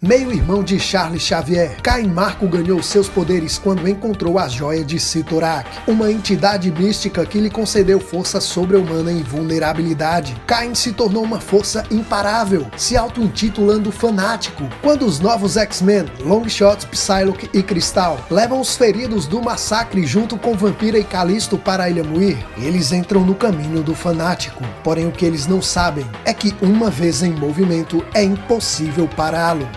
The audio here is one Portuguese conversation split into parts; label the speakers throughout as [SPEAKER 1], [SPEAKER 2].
[SPEAKER 1] Meio-irmão de Charles Xavier, Caim Marko ganhou seus poderes quando encontrou a joia de Cyttorak, uma entidade mística que lhe concedeu força sobre-humana e vulnerabilidade. Caim se tornou uma força imparável, se auto-intitulando fanático. Quando os novos X-Men, Longshot, Psylocke e Crystal, levam os feridos do massacre junto com Vampira e Calisto para a Ilha Muir, eles entram no caminho do fanático. Porém, o que eles não sabem é que uma vez em movimento é impossível pará-lo.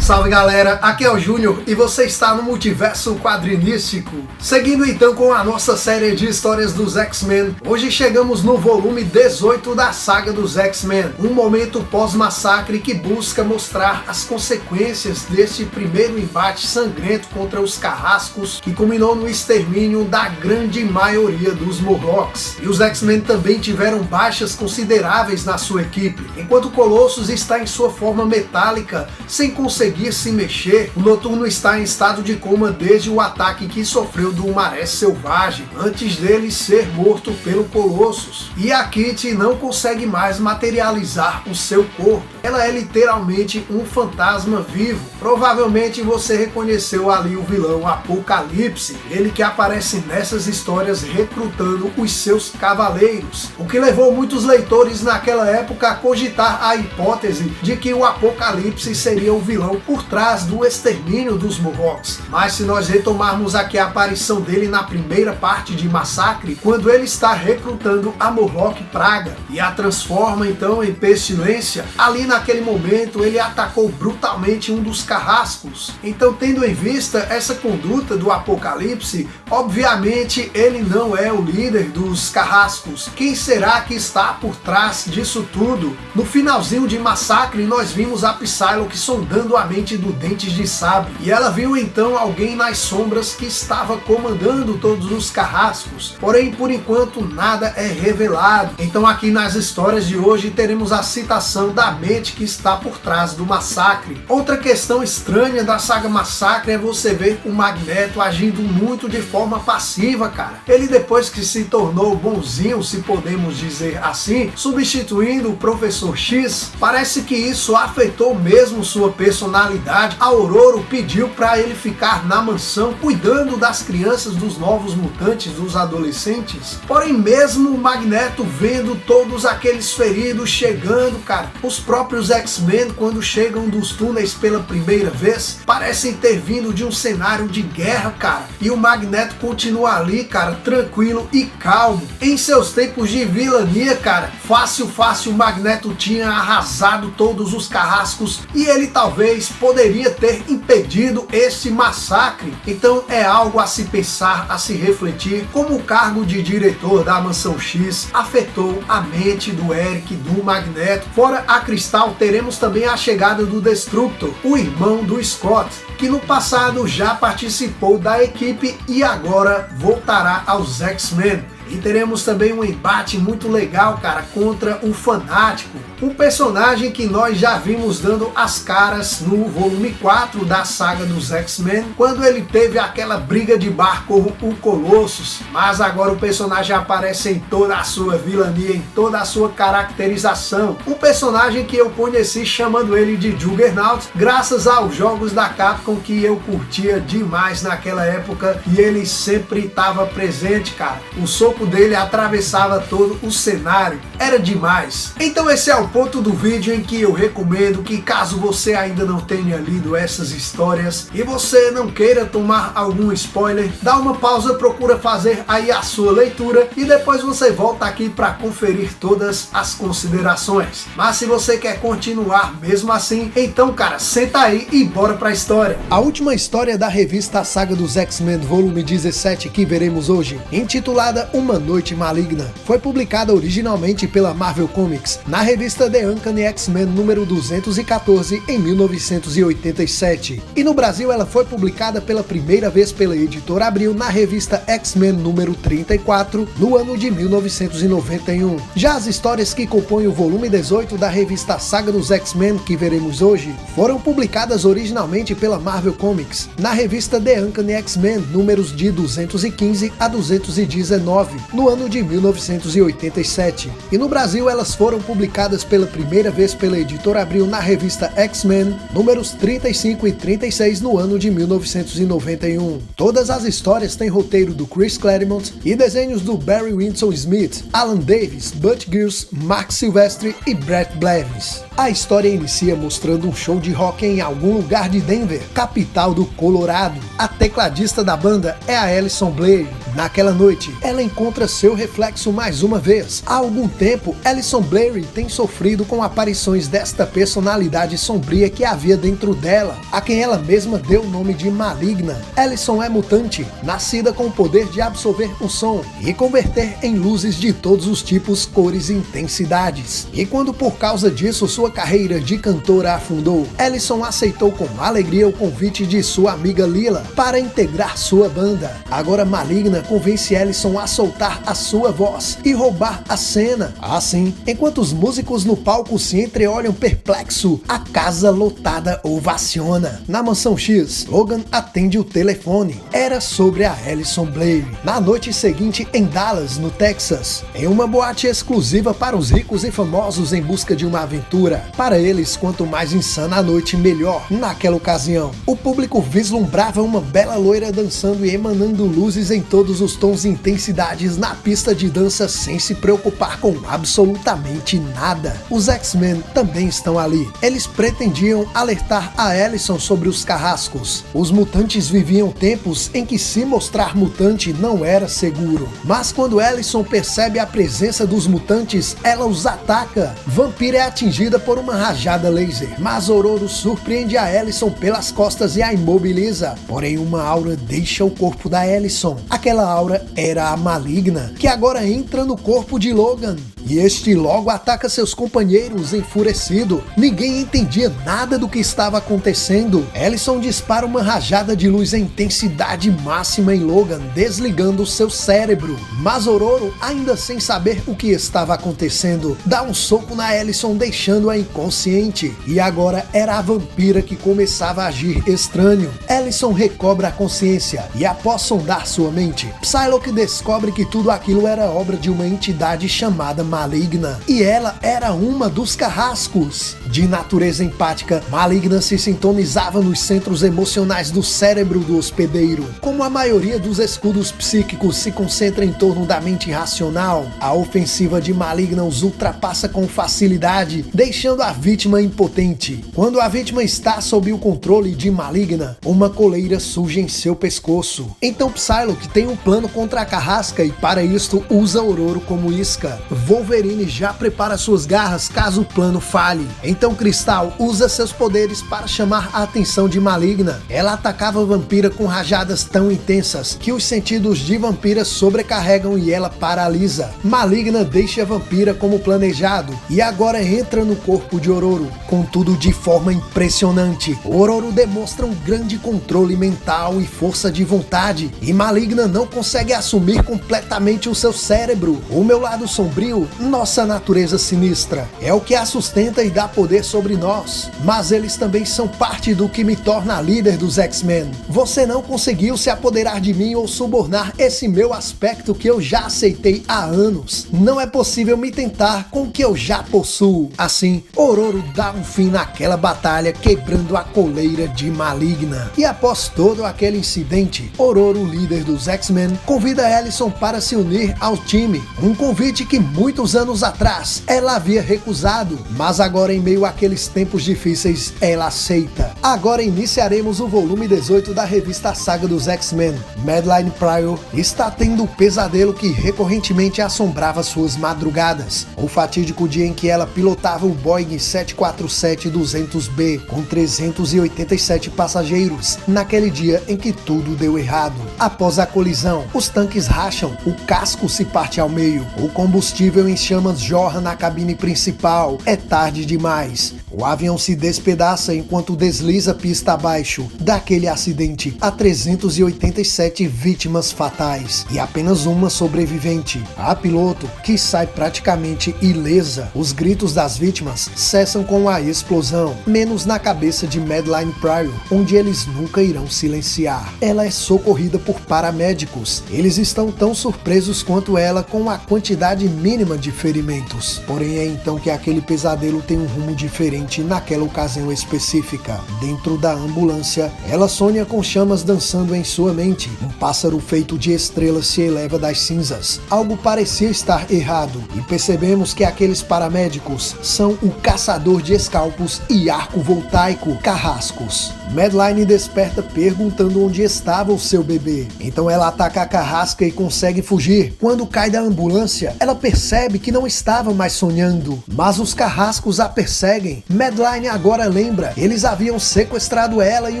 [SPEAKER 1] Salve galera, aqui é o Júnior e você está no Multiverso Quadrinístico. Seguindo então com a nossa série de histórias dos X-Men, hoje chegamos no volume 18 da saga dos X-Men, um momento pós-massacre que busca mostrar as consequências deste primeiro embate sangrento contra os Carrascos, que culminou no extermínio da grande maioria dos Morlocks. E os X-Men também tiveram baixas consideráveis na sua equipe. Enquanto Colossus está em sua forma metálica, sem conseguir se mexer, o Noturno está em estado de coma desde o ataque que sofreu do Maré Selvagem, antes dele ser morto pelo Colossus. E a Kitty não consegue mais materializar o seu corpo. Ela é literalmente um fantasma vivo. Provavelmente você reconheceu ali o vilão Apocalipse, ele que aparece nessas histórias recrutando os seus cavaleiros, o que levou muitos leitores naquela época a cogitar a hipótese de que o Apocalipse seria o vilão por trás do extermínio dos Morlocks. Mas se nós retomarmos aqui a aparição dele na primeira parte de Massacre, quando ele está recrutando a Morlock Praga e a transforma então em Pestilência, ali naquele momento ele atacou brutalmente um dos Carrascos. Então, tendo em vista essa conduta do Apocalipse, obviamente ele não é o líder dos Carrascos. Quem será que está por trás disso tudo? No finalzinho de Massacre nós vimos a Psylocke sondando a mente do Dentes de Sabre, e ela viu então alguém nas sombras que estava comandando todos os Carrascos. Porém, por enquanto nada é revelado. Então aqui nas histórias de hoje teremos a citação da mente que está por trás do massacre. Outra questão estranha da saga Massacre é você ver o Magneto agindo muito de forma passiva, cara. Ele, depois que se tornou bonzinho, se podemos dizer assim, substituindo o Professor X, parece que isso afetou mesmo sua personalidade. A Ororo pediu para ele ficar na mansão cuidando das crianças, dos novos mutantes, dos adolescentes. Porém, mesmo o Magneto vendo todos aqueles feridos chegando, cara, os próprios X-Men, quando chegam dos túneis pela primeira vez, parecem ter vindo de um cenário de guerra, cara. E o Magneto continua ali, cara, tranquilo e calmo. Em seus tempos de vilania, cara, fácil o Magneto tinha arrasado todos os Carrascos e ele talvez poderia ter impedido este massacre. Então é algo a se pensar, a se refletir, como o cargo de diretor da Mansão X afetou a mente do Eric, do Magneto. Fora a Crystal, teremos também a chegada do Destructor, o irmão do Scott, que no passado já participou da equipe e agora voltará aos X-Men. E teremos também um embate muito legal, cara, contra o Fanático, um personagem que nós já vimos dando as caras no volume 4 da saga dos X-Men, quando ele teve aquela briga de bar com o Colossus. Mas agora o personagem aparece em toda a sua vilania, em toda a sua caracterização. Um personagem que eu conheci chamando ele de Juggernaut, graças aos jogos da Capcom que eu curtia demais naquela época, e ele sempre estava presente, cara. O soco dele atravessava todo o cenário, era demais. Então esse é o ponto do vídeo em que eu recomendo que, caso você ainda não tenha lido essas histórias e você não queira tomar algum spoiler, dá uma pausa, procura fazer aí a sua leitura e depois você volta aqui para conferir todas as considerações. Mas se você quer continuar mesmo assim, então, cara, senta aí e bora pra história. A última história da revista A Saga dos X-Men volume 17 que veremos hoje, intitulada Uma Noite Maligna, foi publicada originalmente pela Marvel Comics na revista The Uncanny X-Men número 214 em 1987. E no Brasil ela foi publicada pela primeira vez pela Editora Abril na revista X-Men número 34 no ano de 1991. Já as histórias que compõem o volume 18 da revista Saga dos X-Men que veremos hoje foram publicadas originalmente pela Marvel Comics na revista The Uncanny X-Men números de 215 a 219 9, no ano de 1987. E no Brasil elas foram publicadas pela primeira vez pela Editora Abril na revista X-Men, números 35 e 36 no ano de 1991. Todas as histórias têm roteiro do Chris Claremont e desenhos do Barry Windsor Smith, Alan Davis, Butch Giles, Mark Silvestre e Brett Blevins. A história inicia mostrando um show de rock em algum lugar de Denver, capital do Colorado. A tecladista da banda é a Alison Blair. Naquela noite, ela encontra seu reflexo mais uma vez. Há algum tempo, Alison Blair tem sofrido com aparições desta personalidade sombria que havia dentro dela, a quem ela mesma deu o nome de Maligna. Alison é mutante, nascida com o poder de absorver o som e converter em luzes de todos os tipos, cores e intensidades. E quando por causa disso sua carreira de cantora afundou, Alison aceitou com alegria o convite de sua amiga Lila para integrar sua banda. Agora Maligna convence Alison a soltar a sua voz e roubar a cena. Assim, enquanto os músicos no palco se entreolham perplexo, a casa lotada ovaciona. Na Mansão X, Logan atende o telefone. Era sobre a Alison Blair. Na noite seguinte, em Dallas, no Texas, em uma boate exclusiva para os ricos e famosos em busca de uma aventura. Para eles, quanto mais insana a noite, melhor. Naquela ocasião, o público vislumbrava uma bela loira dançando e emanando luzes em todos os tons e intensidades na pista de dança sem se preocupar com absolutamente nada. Os X-Men também estão ali. Eles pretendiam alertar a Alison sobre os carrascos. Os mutantes viviam tempos em que se mostrar mutante não era seguro. Mas quando Alison percebe a presença dos mutantes, ela os ataca. Vampira é atingida por uma rajada laser, mas Ororo surpreende a Alison pelas costas e a imobiliza. Porém, uma aura deixa o corpo da Alison. Aquela aura era a Maligna, que agora entra no corpo de Logan. E este logo ataca seus companheiros enfurecido. Ninguém entendia nada do que estava acontecendo. Alison dispara uma rajada de luz em intensidade máxima em Logan, desligando seu cérebro. Mas Ororo, ainda sem saber o que estava acontecendo, dá um soco na Alison, deixando-a inconsciente. E agora era a vampira que começava a agir estranho. Alison recobra a consciência e, após sondar sua mente, Psylocke descobre que tudo aquilo era obra de uma entidade chamada Maligna, e ela era uma dos carrascos. De natureza empática, Maligna se sintonizava nos centros emocionais do cérebro do hospedeiro. Como a maioria dos escudos psíquicos se concentra em torno da mente racional, a ofensiva de Maligna os ultrapassa com facilidade, deixando a vítima impotente. Quando a vítima está sob o controle de Maligna, uma coleira surge em seu pescoço. Então Psylocke tem um plano contra a carrasca e para isto usa Ororo como isca. Wolverine já prepara suas garras caso o plano falhe. Então Cristal usa seus poderes para chamar a atenção de Maligna. Ela atacava a vampira com rajadas tão intensas que os sentidos de vampira sobrecarregam e ela paralisa. Maligna deixa a vampira como planejado e agora entra no corpo de Ororo, contudo de forma impressionante. Ororo demonstra um grande controle mental e força de vontade, e Maligna não consegue assumir completamente o seu cérebro. O meu lado sombrio, nossa natureza sinistra, é o que a sustenta e dá poder sobre nós, mas eles também são parte do que me torna a líder dos X-Men. Você não conseguiu se apoderar de mim ou subornar esse meu aspecto que eu já aceitei há anos. Não é possível me tentar com o que eu já possuo. Assim, Ororo dá um fim naquela batalha, quebrando a coleira de Maligna. E após todo aquele incidente, Ororo, líder dos X-Men, convida Alison para se unir ao time, um convite que muitos anos atrás ela havia recusado, mas agora em meio àqueles tempos difíceis ela aceita. Agora iniciaremos o volume 18 da revista Saga dos X-Men. Madeline Pryor está tendo um pesadelo que recorrentemente assombrava suas madrugadas. O fatídico dia em que ela pilotava o Boeing 747-200B com 387 passageiros, naquele dia em que tudo deu errado. Após a colisão, os tanques racham, o casco se parte ao meio, o combustível em chamas jorra na cabine principal. É tarde demais. O avião se despedaça enquanto desliza pista abaixo daquele acidente. Há 387 vítimas fatais e apenas uma sobrevivente. A piloto, que sai praticamente ilesa. Os gritos das vítimas cessam com a explosão, menos na cabeça de Madeline Pryor, onde eles nunca irão silenciar. Ela é socorrida por paramédicos. Eles estão tão surpresos quanto ela com a quantidade mínima de ferimentos. Porém é então que aquele pesadelo tem um rumo diferente naquela ocasião específica. Dentro da ambulância, ela sonha com chamas dançando em sua mente. Um pássaro feito de estrelas se eleva das cinzas. Algo parecia estar errado e percebemos que aqueles paramédicos são o caçador de escalpos e arco voltaico Carrascos. Madeline desperta perguntando onde estava o seu bebê. Então ela ataca a carrasca e consegue fugir. Quando cai da ambulância, ela percebe que não estava mais sonhando, mas os carrascos a perseguem. Madeline agora lembra, eles haviam sequestrado ela e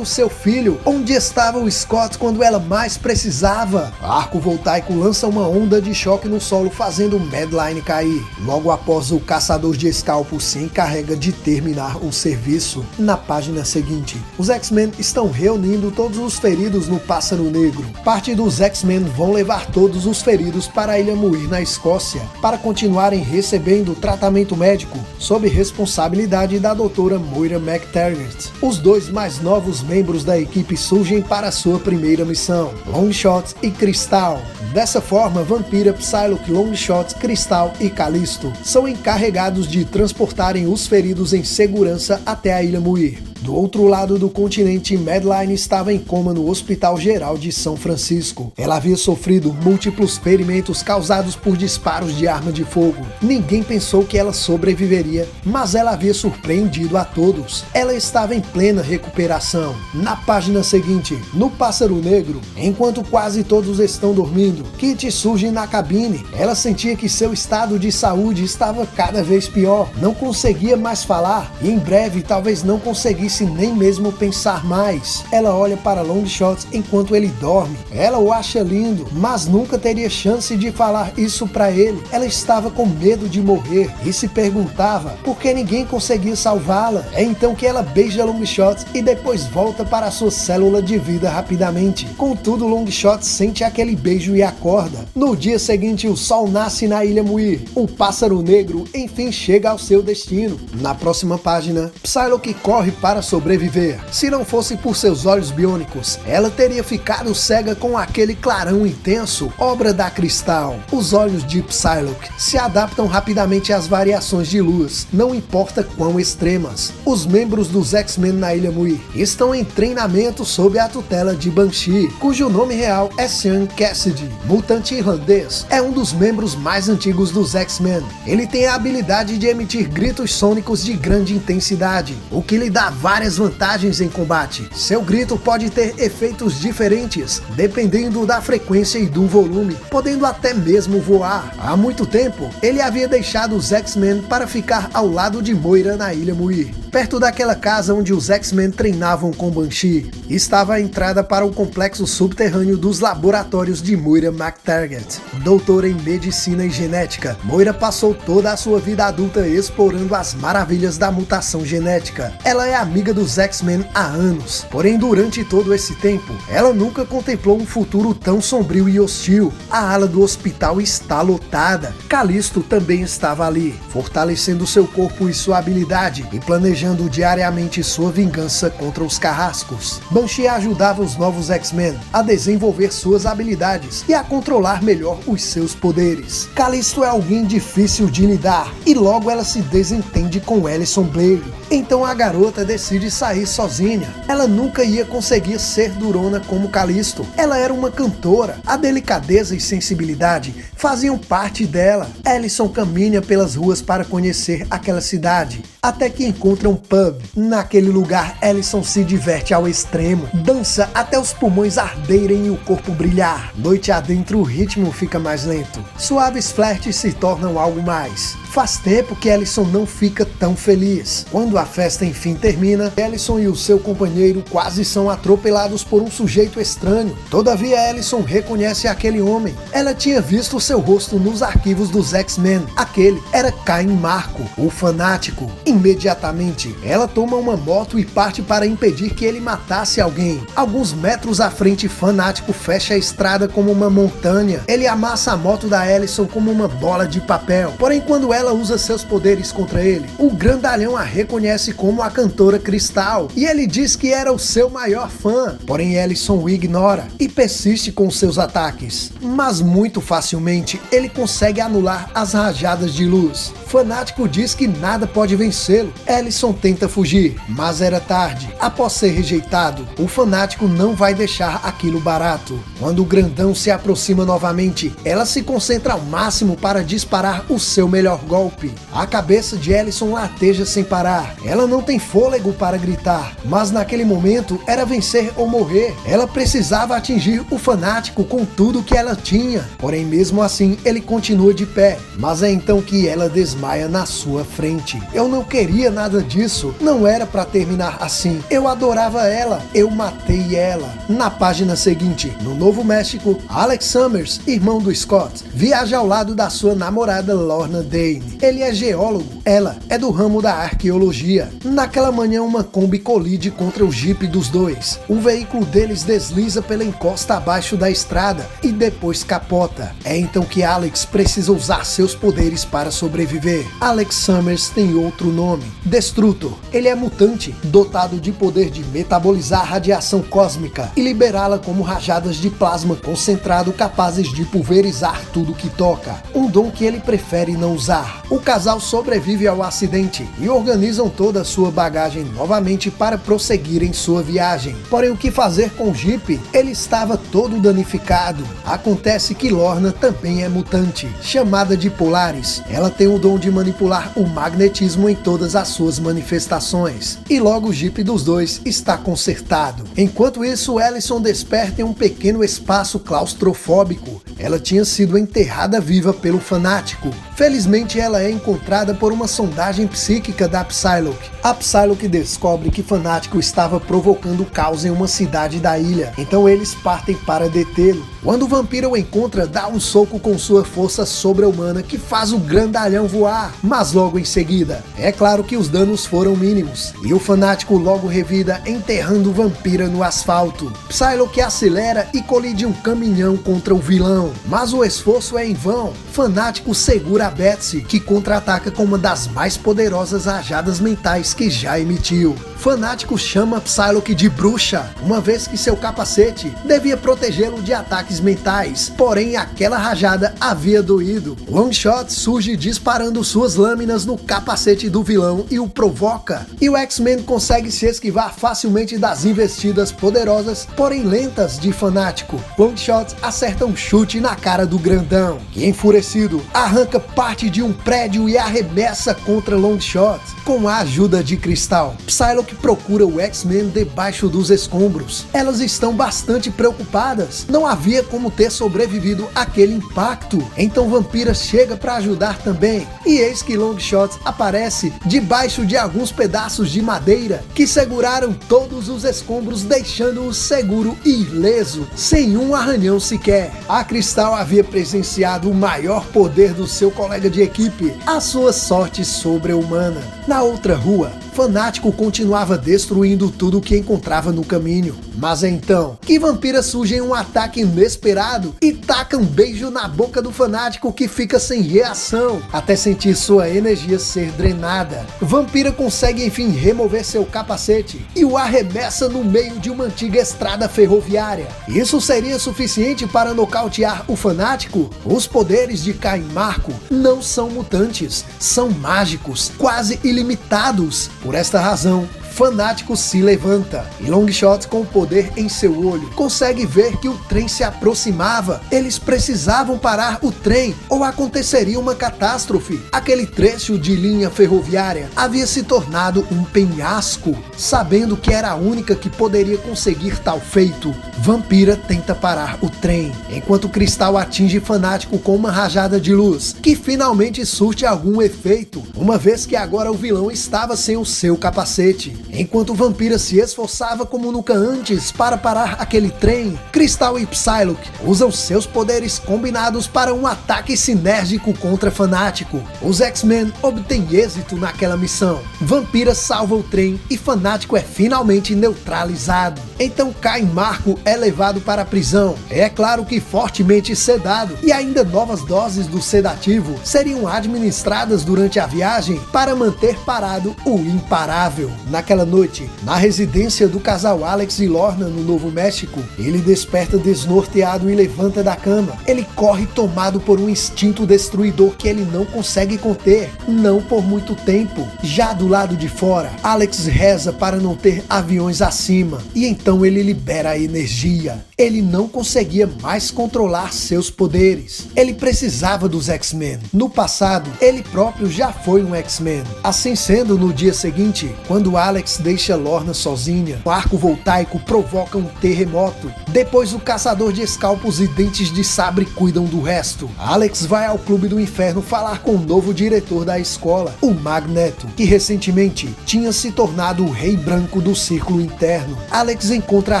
[SPEAKER 1] o seu filho. Onde estava o Scott quando ela mais precisava? O arco voltaico lança uma onda de choque no solo, fazendo Madeline cair. Logo após, o caçador de escalpos se encarrega de terminar o serviço. Na página seguinte, os X-Men estão reunindo todos os feridos no Pássaro Negro. Parte dos X-Men vão levar todos os feridos para a Ilha Muir, na Escócia, para continuarem recebendo tratamento médico sob responsabilidade da doutora Moira McTaggart. Os dois mais novos membros da equipe surgem para sua primeira missão, Longshot e Cristal. Dessa forma, Vampira, Psylocke, Longshot, Cristal e Callisto são encarregados de transportarem os feridos em segurança até a Ilha Muir. Do outro lado do continente, Madeline estava em coma no Hospital Geral de São Francisco. Ela havia sofrido múltiplos ferimentos causados por disparos de arma de fogo. Ninguém pensou que ela sobreviveria, mas ela havia surpreendido a todos. Ela estava em plena recuperação. Na página seguinte, no Pássaro Negro, enquanto quase todos estão dormindo, Kitty surge na cabine. Ela sentia que seu estado de saúde estava cada vez pior. Não conseguia mais falar e em breve talvez não conseguisse nem mesmo pensar mais. Ela olha para Longshot enquanto ele dorme. Ela o acha lindo, mas nunca teria chance de falar isso para ele. Ela estava com medo de morrer e se perguntava por que ninguém conseguia salvá-la. É então que ela beija Longshot e depois volta para sua célula de vida rapidamente. Contudo, Longshot sente aquele beijo e acorda. No dia seguinte, o sol nasce na Ilha Muir. O Pássaro Negro enfim chega ao seu destino. Na próxima página, Psylocke corre para sobreviver. Se não fosse por seus olhos biônicos, ela teria ficado cega com aquele clarão intenso, obra da Cristal. Os olhos de Psylocke se adaptam rapidamente às variações de luz, não importa quão extremas. Os membros dos X-Men na Ilha Muir estão em treinamento sob a tutela de Banshee, cujo nome real é Sean Cassidy. Mutante irlandês, é um dos membros mais antigos dos X-Men. Ele tem a habilidade de emitir gritos sônicos de grande intensidade, o que lhe dá várias vantagens em combate. Seu grito pode ter efeitos diferentes, dependendo da frequência e do volume, podendo até mesmo voar. Há muito tempo, ele havia deixado os X-Men para ficar ao lado de Moira na Ilha Muir. Perto daquela casa onde os X-Men treinavam com Banshee, estava a entrada para o complexo subterrâneo dos laboratórios de Moira McTaggart. Doutora em medicina e genética, Moira passou toda a sua vida adulta explorando as maravilhas da mutação genética. Ela é amiga dos X-Men há anos, porém durante todo esse tempo, ela nunca contemplou um futuro tão sombrio e hostil. A ala do hospital está lotada. Callisto também estava ali, fortalecendo seu corpo e sua habilidade e planejando diariamente sua vingança contra os carrascos. Banshee ajudava os novos X-Men a desenvolver suas habilidades e a controlar melhor os seus poderes. Callisto é alguém difícil de lidar e logo ela se desentende com Alison Blake. Então a garota decide sair sozinha. Ela nunca ia conseguir ser durona como Callisto. Ela era uma cantora. A delicadeza e sensibilidade faziam parte dela. Alison caminha pelas ruas para conhecer aquela cidade, até que encontra um pub. Naquele lugar, Alison se diverte ao extremo, dança até os pulmões arderem e o corpo brilhar. Noite adentro, o ritmo fica mais lento. Suaves flertes se tornam algo mais. Faz tempo que Alison não fica tão feliz. Quando a festa enfim termina, Alison e o seu companheiro quase são atropelados por um sujeito estranho. Todavia, Alison reconhece aquele homem. Ela tinha visto seu rosto nos arquivos dos X-Men. Aquele era Cain Marko, o fanático. Em Imediatamente, ela toma uma moto e parte para impedir que ele matasse alguém. Alguns metros à frente, Fanático fecha a estrada como uma montanha. Ele amassa a moto da Allison como uma bola de papel. Porém, quando ela usa seus poderes contra ele, o grandalhão a reconhece como a cantora Cristal e ele diz que era o seu maior fã. Porém, Allison o ignora e persiste com seus ataques. Mas muito facilmente, ele consegue anular as rajadas de luz. Fanático diz que nada pode vencê-lo. Allison tenta fugir, mas era tarde. Após ser rejeitado, o Fanático não vai deixar aquilo barato. Quando o grandão se aproxima novamente, ela se concentra ao máximo para disparar o seu melhor golpe. A cabeça de Allison lateja sem parar. Ela não tem fôlego para gritar, mas naquele momento era vencer ou morrer. Ela precisava atingir o Fanático com tudo que ela tinha. Porém, mesmo assim, ele continua de pé. Mas é então que ela desmaia na sua frente. Eu não queria nada disso. Não era para terminar assim. Eu adorava ela. Eu matei ela. Na página seguinte, no Novo México, Alex Summers, irmão do Scott, viaja ao lado da sua namorada Lorna Dane. Ele é geólogo, ela é do ramo da arqueologia. Naquela manhã, uma Kombi colide contra o Jeep dos dois. O veículo deles desliza pela encosta abaixo da estrada e depois capota. É então que Alex precisa usar seus poderes para sobreviver. Alex Summers tem outro nome, Destrutor. Ele é mutante, dotado de poder de metabolizar radiação cósmica e liberá-la como rajadas de plasma concentrado capazes de pulverizar tudo que toca, um dom que ele prefere não usar. O casal sobrevive ao acidente e organizam toda a sua bagagem novamente para prosseguir em sua viagem. Porém, o que fazer com o Jeep? Ele estava todo danificado. Acontece que Lorna também é mutante, chamada de Polaris. Ela tem o dom de manipular o magnetismo em todas as suas manifestações. E logo o Jeep dos dois está consertado. Enquanto isso, Allison desperta em um pequeno espaço claustrofóbico. Ela tinha sido enterrada viva pelo Fanático. Felizmente, ela é encontrada por uma sondagem psíquica da Psylocke. A Psylocke descobre que Fanático estava provocando caos em uma cidade da ilha. Então eles partem para detê-lo. Quando o vampiro o encontra, dá um soco com sua força sobre-humana que faz o grandalhão voar. Mas logo em seguida, é claro que os danos foram mínimos. E o Fanático logo revida, enterrando o vampiro no asfalto. Psylocke acelera e colide um caminhão contra o vilão. Mas o esforço é em vão. Fanático segura a Betsy, que contra-ataca com uma das mais poderosas rajadas mentais que já emitiu. Fanático chama Psylocke de bruxa, uma vez que seu capacete devia protegê-lo de ataques mentais, porém aquela rajada havia doído. Longshot surge disparando suas lâminas no capacete do vilão e o provoca, e o X-Men consegue se esquivar facilmente das investidas poderosas, porém lentas de Fanático. Longshot acerta um chute na cara do grandão, que enfurecido arranca parte de um prédio e arremessa contra Longshot. Com a ajuda de Cristal, Psylocke procura o X-Men debaixo dos escombros. Elas estão bastante preocupadas, não havia como ter sobrevivido àquele impacto. Então Vampira chega para ajudar também, e eis que Longshot aparece debaixo de alguns pedaços de madeira que seguraram todos os escombros, deixando-o seguro e ileso, sem um arranhão sequer. A Cristal havia presenciado o maior poder do seu colega de equipe, a sua sorte sobre-humana. Na outra rua, Fanático continuava destruindo tudo o que encontrava no caminho. Mas é então que Vampira surge em um ataque inesperado e taca um beijo na boca do Fanático, que fica sem reação, até sentir sua energia ser drenada. Vampira consegue enfim remover seu capacete e o arremessa no meio de uma antiga estrada ferroviária. Isso seria suficiente para nocautear o Fanático? Os poderes de Caim Marco não são mutantes, são mágicos, quase ilimitados. Por esta razão, Fanático se levanta e Longshot, com o poder em seu olho, consegue ver que o trem se aproximava. Eles precisavam parar o trem ou aconteceria uma catástrofe. Aquele trecho de linha ferroviária havia se tornado um penhasco. Sabendo que era a única que poderia conseguir tal feito, Vampira tenta parar o trem, enquanto Cristal atinge Fanático com uma rajada de luz, que finalmente surte algum efeito, uma vez que agora o vilão estava sem o seu capacete. Enquanto Vampira se esforçava como nunca antes para parar aquele trem, Crystal e Psylocke usam seus poderes combinados para um ataque sinérgico contra Fanático. Os X-Men obtêm êxito naquela missão. Vampira salva o trem e Fanático é finalmente neutralizado. Então Caim Marco é levado para a prisão. É claro que fortemente sedado, e ainda novas doses do sedativo seriam administradas durante a viagem para manter parado o imparável. Naquela noite, na residência do casal Alex e Lorna no Novo México, ele desperta desnorteado e levanta da cama. Ele corre tomado por um instinto destruidor que ele não consegue conter, não por muito tempo. Já do lado de fora, Alex reza para não ter aviões acima, e então ele libera a energia. Ele não conseguia mais controlar seus poderes. Ele precisava dos X-Men. No passado, ele próprio já foi um X-Men. Assim sendo, no dia seguinte, quando Alex deixa Lorna sozinha, o arco voltaico provoca um terremoto. Depois o caçador de escalpos e dentes de sabre cuidam do resto. Alex vai ao Clube do Inferno falar com o novo diretor da escola, o Magneto, que recentemente tinha se tornado o Rei Branco do Círculo Interno. Alex encontra a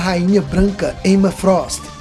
[SPEAKER 1] Rainha Branca, Emma Frost.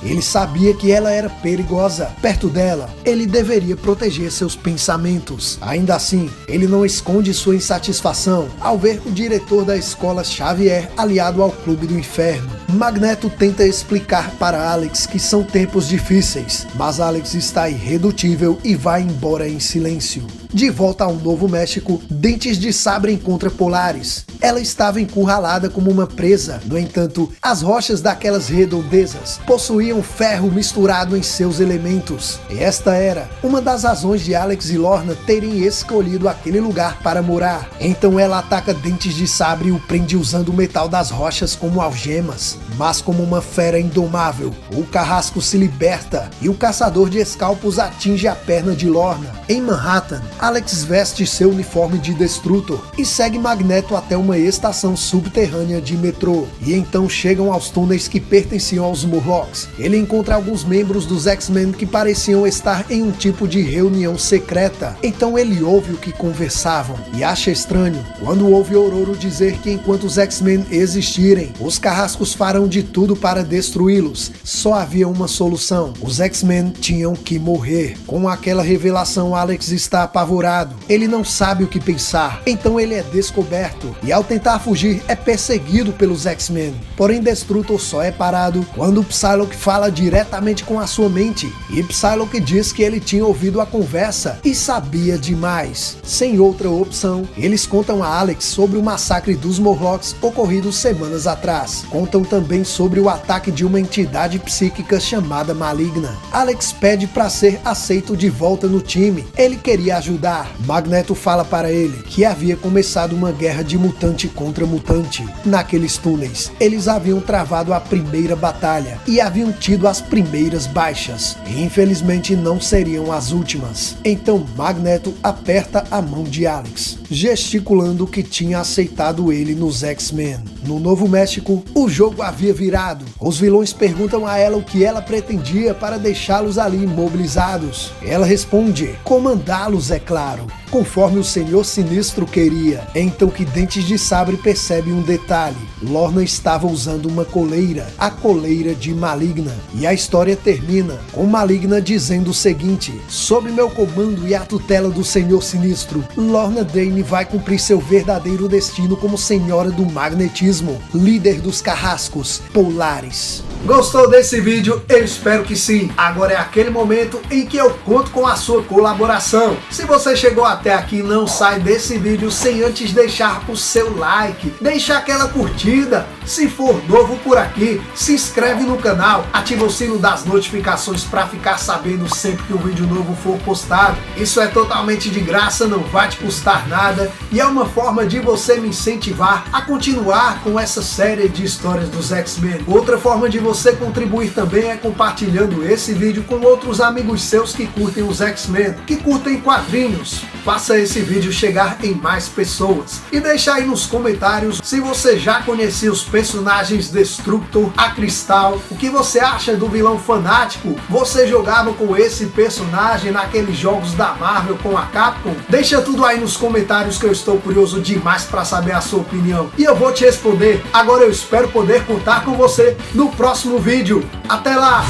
[SPEAKER 1] Ele sabia que ela era perigosa. Perto dela, ele deveria proteger seus pensamentos. Ainda assim, ele não esconde sua insatisfação ao ver o diretor da escola Xavier aliado ao Clube do Inferno. Magneto tenta explicar para Alex que são tempos difíceis, mas Alex está irredutível e vai embora em silêncio. De volta ao Novo México, Dentes de Sabre encontra Polaris. Ela estava encurralada como uma presa. No entanto, as rochas daquelas redondezas possuíam ferro misturado em seus elementos. E esta era uma das razões de Alex e Lorna terem escolhido aquele lugar para morar. Então ela ataca Dentes de Sabre e o prende usando o metal das rochas como algemas. Mas como uma fera indomável, o carrasco se liberta e o caçador de escalpos atinge a perna de Lorna. Em Manhattan, Alex veste seu uniforme de Destrutor e segue Magneto até uma estação subterrânea de metrô. E então chegam aos túneis que pertenciam aos Morlocks. Ele encontra alguns membros dos X-Men que pareciam estar em um tipo de reunião secreta. Então ele ouve o que conversavam e acha estranho quando ouve Ororo dizer que enquanto os X-Men existirem, os carrascos farão de tudo para destruí-los. Só havia uma solução: os X-Men tinham que morrer. Com aquela revelação, Alex está apavorado. Ele não sabe o que pensar. Então ele é descoberto e ao tentar fugir é perseguido pelos X-Men. Porém Destrutor só é parado quando Psylocke fala diretamente com a sua mente, e Psylocke diz que ele tinha ouvido a conversa e sabia demais. Sem outra opção, eles contam a Alex sobre o massacre dos Morlocks ocorrido semanas atrás. Contam também sobre o ataque de uma entidade psíquica chamada Maligna. Alex pede para ser aceito de volta no time. Ele queria ajudar. Magneto fala para ele que havia começado uma guerra de mutante contra mutante. Naqueles túneis, eles haviam travado a primeira batalha e haviam tido as primeiras baixas. E infelizmente não seriam as últimas. Então Magneto aperta a mão de Alex, gesticulando que tinha aceitado ele nos X-Men. No Novo México, o jogo havia virado. Os vilões perguntam a ela o que ela pretendia para deixá-los ali imobilizados. Ela responde: comandá-los, é claro, conforme o Senhor Sinistro queria. É então que Dentes de Sabre percebe um detalhe: Lorna estava usando uma coleira, a coleira de Maligna. E a história termina com Maligna dizendo o seguinte: sob meu comando e a tutela do Senhor Sinistro, Lorna Dane vai cumprir seu verdadeiro destino como Senhora do Magnetismo, líder dos carrascos Polaris. Gostou desse vídeo? Eu espero que sim. Agora é aquele momento em que eu conto com a sua colaboração. Se você chegou até aqui, não sai desse vídeo sem antes deixar o seu like, deixar aquela curtida. Se for novo por aqui, se inscreve no canal, ativa o sino das notificações para ficar sabendo sempre que um vídeo novo for postado. Isso é totalmente de graça, não vai te custar nada e é uma forma de você me incentivar a continuar com essa série de histórias dos X-Men. Outra forma de você você contribuir também é compartilhando esse vídeo com outros amigos seus que curtem os X-Men, que curtem quadrinhos. Faça esse vídeo chegar em mais pessoas. E deixa aí nos comentários se você já conhecia os personagens Destructor, a Cristal, o que você acha do vilão Fanático? Você jogava com esse personagem naqueles jogos da Marvel com a Capcom? Deixa tudo aí nos comentários que eu estou curioso demais para saber a sua opinião. E eu vou te responder. Agora eu espero poder contar com você no próximo vídeo. Até lá!